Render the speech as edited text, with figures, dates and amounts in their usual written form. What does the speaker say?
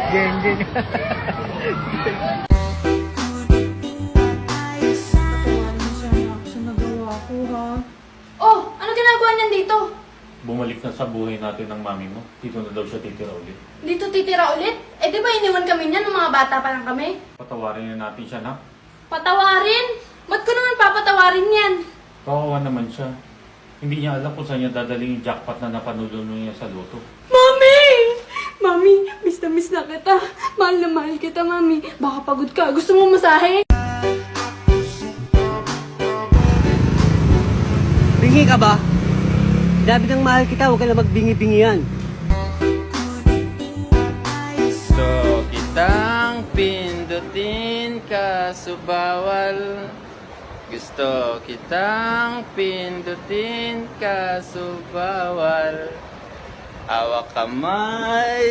Geng, geng. Oh, ano ginagawa niyan dito? Bumalik na sa buhay natin ng mami mo. Dito na daw siya titira ulit. Dito titira ulit? Eh di ba iniwan kami niyan nung mga bata pa lang kami? Patawarin na natin siya, nak. Patawarin? Ba't ko naman papatawarin yan? Kawawa naman siya. Hindi niya alam kung saan niya dadaling yung jackpot na napanulo niya sa loto. Mami! Mami, miss na kita. Mahal na mahal kita, Mami. Baka pagod ka. Gusto mo masahe? Bingi ka ba? Sabi ng mahal kita, huwag ka na magbingi-bingi yan. Gusto kitang pindutin kaso bawal. Gusto kitang pindutin kaso bawal. Hawak kamay,